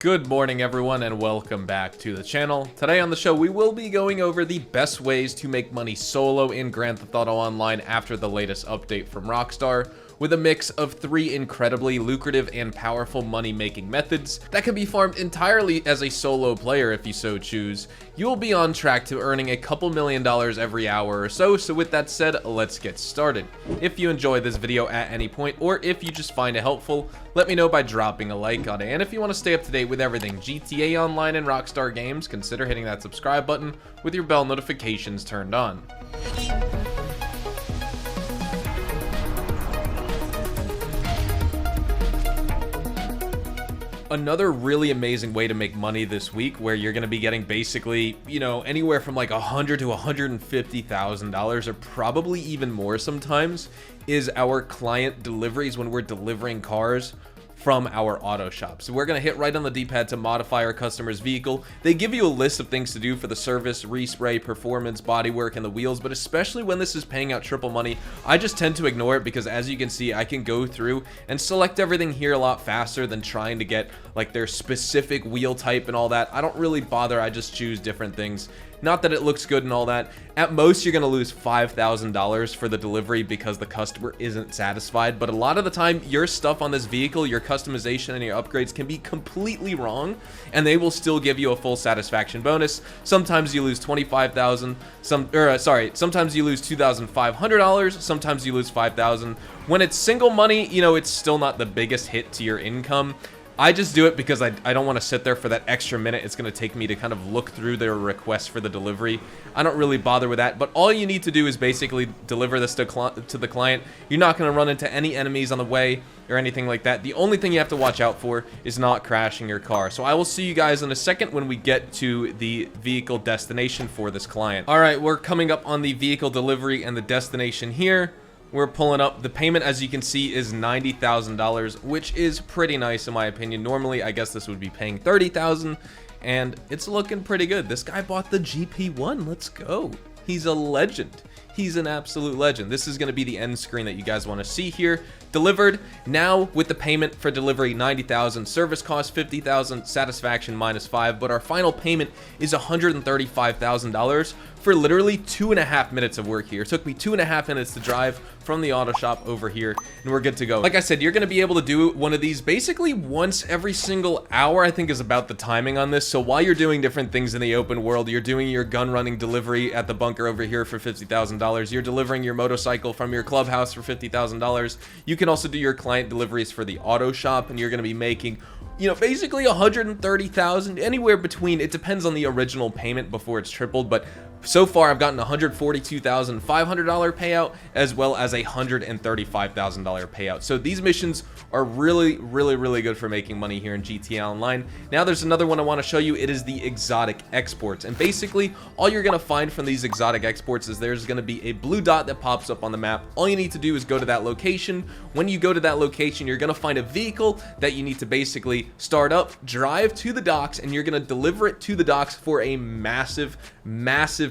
Good morning everyone and welcome back to the channel. Today on the show we will be going over the best ways to make money solo in Grand Theft Auto Online after the latest update from Rockstar, with a mix of 3 incredibly lucrative and powerful money-making methods that can be farmed entirely as a solo player if you so choose. You will be on track to earning a couple $1,000,000 every hour or so, so with that said, let's get started. If you enjoy this video at any point, or if you just find it helpful, let me know by dropping a like on it. And if you want to stay up to date with everything GTA Online and Rockstar games, consider hitting that subscribe button with your bell notifications turned on. Another really amazing way to make money this week, where you're going to be getting basically, anywhere from like $100,000 to $150,000, or probably even more sometimes, is our client deliveries when we're delivering cars from our auto shop. So we're going to hit right on the D-pad to modify our customer's vehicle. They give you a list of things to do for the service, respray, performance, bodywork, and the wheels, but especially when this is paying out triple money, I just tend to ignore it because, as you can see, I can go through and select everything here a lot faster than trying to get like their specific wheel type and all that. I don't really bother, I just choose different things. Not that it looks good and all that. At most, you're going to lose $5,000 for the delivery because the customer isn't satisfied. But a lot of the time, your stuff on this vehicle, your customization and your upgrades can be completely wrong, and they will still give you a full satisfaction bonus. Sometimes you lose $25,000. Sometimes you lose $2,500. Sometimes you lose $5,000. When it's single money, it's still not the biggest hit to your income. I just do it because I don't want to sit there for that extra minute it's going to take me to kind of look through their request for the delivery. I don't really bother with that, but all you need to do is basically deliver this to the client. You're not going to run into any enemies on the way or anything like that. The only thing you have to watch out for is not crashing your car. So I will see you guys in a second when we get to the vehicle destination for this client. All right, we're coming up on the vehicle delivery and the destination here. We're pulling up. The payment, as you can see, is $90,000, which is pretty nice in my opinion. Normally, I guess this would be paying $30,000, and it's looking pretty good. This guy bought the GP1. Let's go. He's a legend. He's an absolute legend. This is going to be the end screen that you guys want to see here. Delivered. Now, with the payment for delivery, $90,000, service cost $50,000, satisfaction -5, but our final payment is $135,000 for literally 2.5 minutes of work here. It took me 2.5 minutes to drive from the auto shop over here, and we're good to go. Like I said, you're going to be able to do one of these basically once every single hour, I think is about the timing on this. So while you're doing different things in the open world, you're doing your gun running delivery at the bunker over here for $50,000. You're delivering your motorcycle from your clubhouse for $50,000. You can also do your client deliveries for the auto shop, and you're going to be making basically $130,000, anywhere between, it depends on the original payment before it's tripled, but so far I've gotten $142,500 payout as well as a $135,000 payout. So these missions are really good for making money here in GTA Online. Now there's another one I want to show you. It is the exotic exports, and basically all you're going to find from these exotic exports is there's going to be a blue dot that pops up on the map. All you need to do is go to that location. When you go to that location, you're going to find a vehicle that you need to basically start up, drive to the docks, and you're going to deliver it to the docks for a massive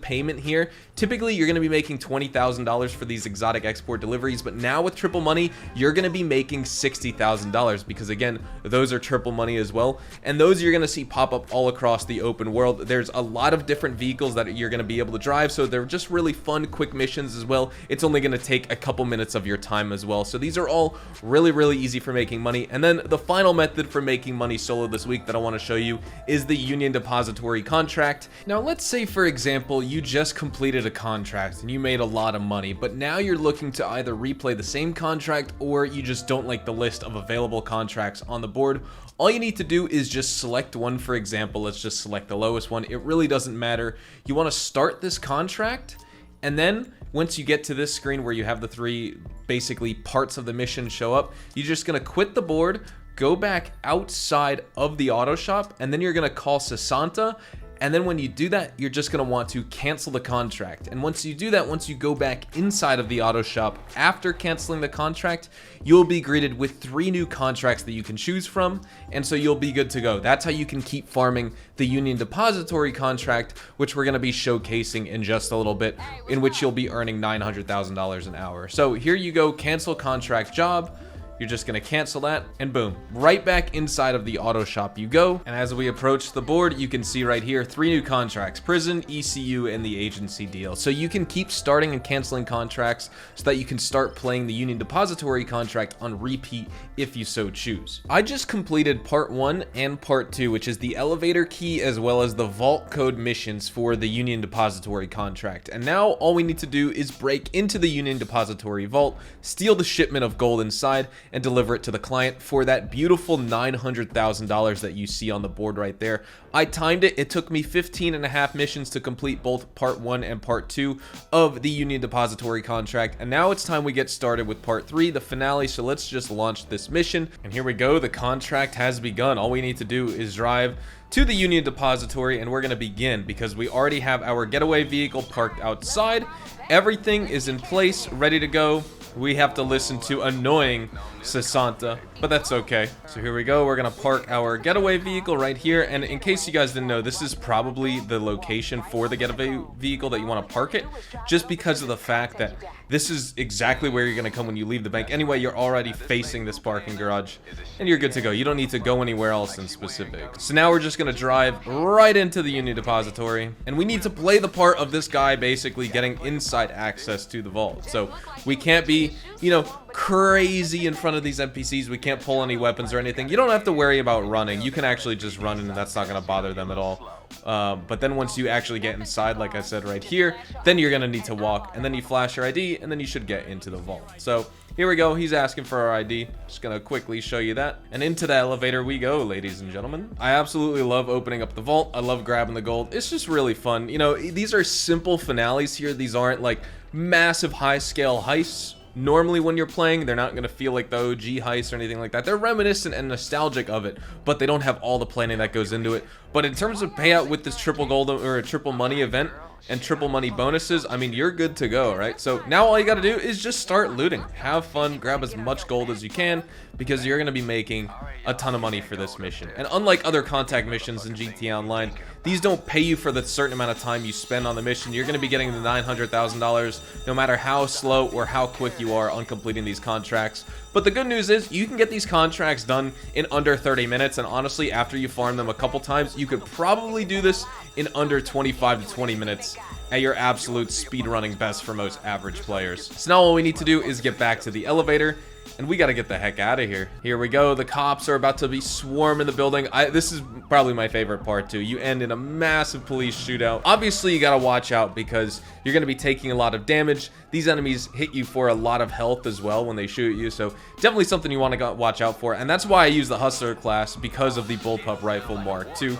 payment here. Typically, you're going to be making $20,000 for these exotic export deliveries, but now with triple money, you're going to be making $60,000 because, again, those are triple money as well, and those you're going to see pop up all across the open world. There's a lot of different vehicles that you're going to be able to drive, so they're just really fun, quick missions as well. It's only going to take a couple minutes of your time as well, so these are all really easy for making money. And then the final method for making money solo this week that I want to show you is the Union Depository contract. Now, let's say, for example, you just completed a contract and you made a lot of money, but now you're looking to either replay the same contract or you just don't like the list of available contracts on the board. All you need to do is just select one. For example, let's just select the lowest one. It really doesn't matter. You want to start this contract, and then once you get to this screen where you have the 3 basically parts of the mission show up, you're just going to quit the board, go back outside of the auto shop, and then you're going to call Sasanta. And then when you do that, you're just going to want to cancel the contract. And once you do that, once you go back inside of the auto shop after canceling the contract, you'll be greeted with 3 new contracts that you can choose from. And so you'll be good to go. That's how you can keep farming the Union Depository contract, which we're going to be showcasing in just a little bit, in which you'll be earning $900,000 an hour. So here you go, cancel contract job. You're just gonna cancel that, and boom, right back inside of the auto shop you go. And as we approach the board, you can see right here 3 new contracts: prison, ECU, and the agency deal. So you can keep starting and canceling contracts so that you can start playing the Union Depository contract on repeat if you so choose. I just completed part 1 and part 2, which is the elevator key as well as the vault code missions for the Union Depository contract. And now all we need to do is break into the Union Depository vault, steal the shipment of gold inside, and deliver it to the client for that beautiful $900,000 that you see on the board right there. I timed it. It took me 15.5 missions to complete both part 1 and part 2 of the Union Depository contract. And now it's time we get started with part 3, the finale. So let's just launch this mission. And here we go. The contract has begun. All we need to do is drive to the Union Depository, and we're going to begin because we already have our getaway vehicle parked outside. Everything is in place, ready to go. We have to listen to annoying Sasanta, but that's okay. So here we go. We're gonna park our getaway vehicle right here. And in case you guys didn't know, this is probably the location for the getaway vehicle that you want to park it, just because of the fact that this is exactly where you're gonna come when you leave the bank. Anyway, you're already facing this parking garage and you're good to go. You don't need to go anywhere else in specific. So now we're just gonna drive right into the Union Depository, and we need to play the part of this guy basically getting inside access to the vault. So we can't be, you know, crazy in front of these NPCs. We can't pull any weapons or anything. You don't have to worry about running. You can actually just run, and that's not going to bother them at all. But then once you actually get inside, like I said right here, then you're going to need to walk, and then you flash your ID, and then you should get into the vault. So here we go. He's asking for our ID. Just going to quickly show you that. And into the elevator we go, ladies and gentlemen. I absolutely love opening up the vault. I love grabbing the gold. It's just really fun. You know, these are simple finales here. These aren't like massive high-scale heists. Normally when you're playing, they're not going to feel like the OG heist or anything like that. They're reminiscent and nostalgic of it, but they don't have all the planning that goes into it. But in terms of payout with this triple gold or a triple money event and triple money bonuses, I mean, you're good to go, right? So now all you got to do is just start looting. Have fun, grab as much gold as you can, because you're going to be making a ton of money for this mission. And unlike other contact missions in GTA Online, these don't pay you for the certain amount of time you spend on the mission. You're going to be getting the $900,000 no matter how slow or how quick you are on completing these contracts. But the good news is you can get these contracts done in under 30 minutes. And honestly, after you farm them a couple times, you could probably do this in under 25 to 20 minutes at your absolute speedrunning best for most average players. So now all we need to do is get back to the elevator, and we gotta get the heck out of here. Here we go. The cops are about to be swarming the building. This is probably my favorite part too. You end in a massive police shootout. Obviously, you gotta watch out because you're gonna be taking a lot of damage. These enemies hit you for a lot of health as well when they shoot you, so definitely something you want to watch out for. And that's why I use the Hustler class, because of the Bullpup Rifle Mark II.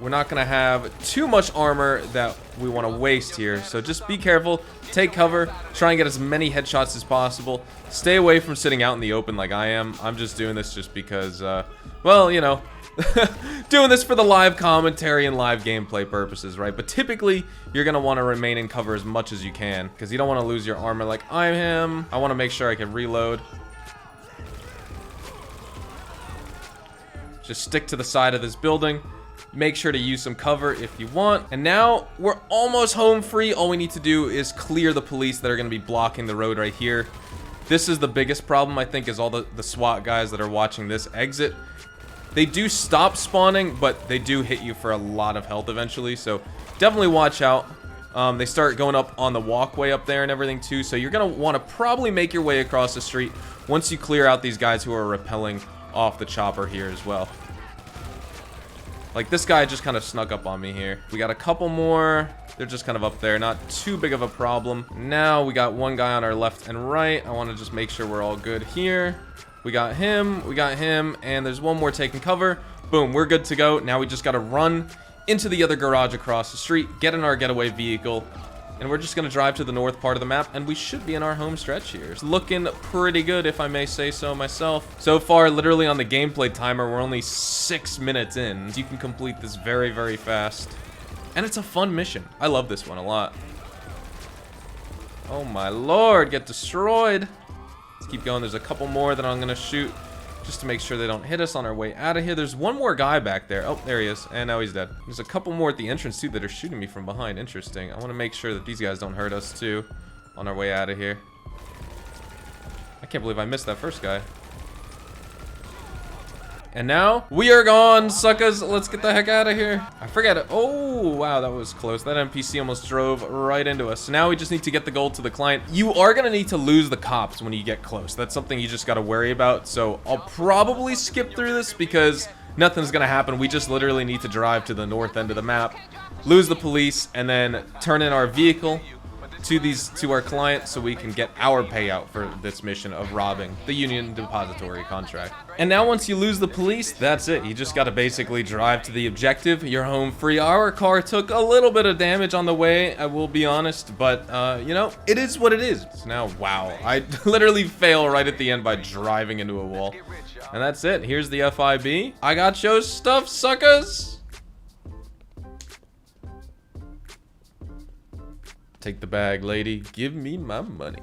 We're not going to have too much armor that we want to waste here, so just be careful, take cover, try and get as many headshots as possible. Stay away from sitting out in the open like I am. I'm just doing this just because, well, you know, doing this for the live commentary and live gameplay purposes, right? But typically, you're going to want to remain in cover as much as you can, because you don't want to lose your armor like I am. I want to make sure I can reload. Just stick to the side of this building. Make sure to use some cover if you want. And now we're almost home free. All we need to do is clear the police that are going to be blocking the road right here. This is the biggest problem, I think, is all the SWAT guys that are watching this exit. They do stop spawning, but they do hit you for a lot of health eventually. So definitely watch out. They start going up on the walkway up there and everything too. So you're going to want to probably make your way across the street once you clear out these guys who are rappelling off the chopper here as well. Like, this guy just kind of snuck up on me here. We got a couple more. They're just kind of up there. Not too big of a problem. Now we got one guy on our left and right. I want to just make sure we're all good here. We got him. We got him. And there's one more taking cover. Boom. We're good to go. Now we just got to run into the other garage across the street. Get in our getaway vehicle. And we're just going to drive to the north part of the map, and we should be in our home stretch here. It's looking pretty good, if I may say so myself. So far, literally on the gameplay timer, we're only 6 minutes in. You can complete this very, very fast. And it's a fun mission. I love this one a lot. Oh my lord, get destroyed. Let's keep going. There's a couple more that I'm going to shoot, just to make sure they don't hit us on our way out of here. There's one more guy back there. Oh, there he is. And now he's dead. There's a couple more at the entrance, too, that are shooting me from behind. Interesting. I want to make sure that these guys don't hurt us, too, on our way out of here. I can't believe I missed that first guy. And now, we are gone, suckers. Let's get the heck out of here. I forget it. Oh, wow, that was close. That NPC almost drove right into us. So now we just need to get the gold to the client. You are gonna need to lose the cops when you get close. That's something you just gotta worry about. So I'll probably skip through this because nothing's gonna happen. We just literally need to drive to the north end of the map, lose the police, and then turn in our vehicle to our client so we can get our payout for this mission of robbing the Union Depository contract. And now once you lose the police, that's it. You just gotta basically drive to the objective. You're home free. Our car took a little bit of damage on the way, I will be honest, but you know, it is what it is. So now, wow, I literally fail right at the end by driving into a wall. And that's it. Here's the FIB. I got your stuff, suckers. Take the bag, lady. Give me my money.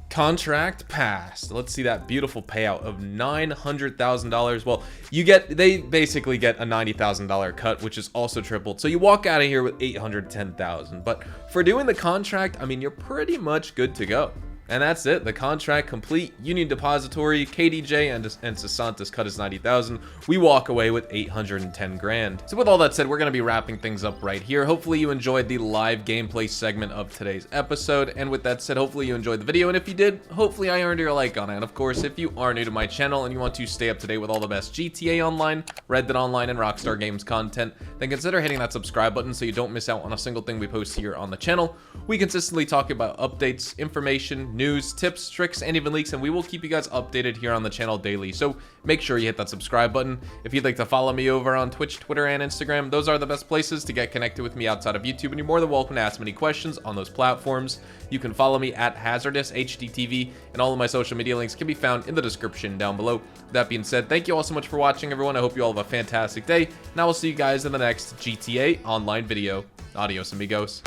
Contract passed. Let's see that beautiful payout of $900,000. Well, they basically get a $90,000 cut, which is also tripled. So you walk out of here with $810,000. But for doing the contract, I mean, you're pretty much good to go. And that's it. The contract complete. Union Depository, KDJ, and Sasantas cut us 90,000. We walk away with 810 grand. So with all that said, we're going to be wrapping things up right here. Hopefully you enjoyed the live gameplay segment of today's episode. And with that said, hopefully you enjoyed the video. And if you did, hopefully I earned your like on it. And of course, if you are new to my channel and you want to stay up to date with all the best GTA Online, Red Dead Online, and Rockstar Games content, then consider hitting that subscribe button so you don't miss out on a single thing we post here on the channel. We consistently talk about updates, information, news, tips, tricks, and even leaks, and we will keep you guys updated here on the channel daily. So make sure you hit that subscribe button. If you'd like to follow me over on Twitch, Twitter, and Instagram, those are the best places to get connected with me outside of YouTube, and you're more than welcome to ask me any questions on those platforms. You can follow me at HazardousHDTV, and all of my social media links can be found in the description down below. With that being said, thank you all so much for watching, everyone. I hope you all have a fantastic day, and I will see you guys in the next GTA Online video. Adios, amigos.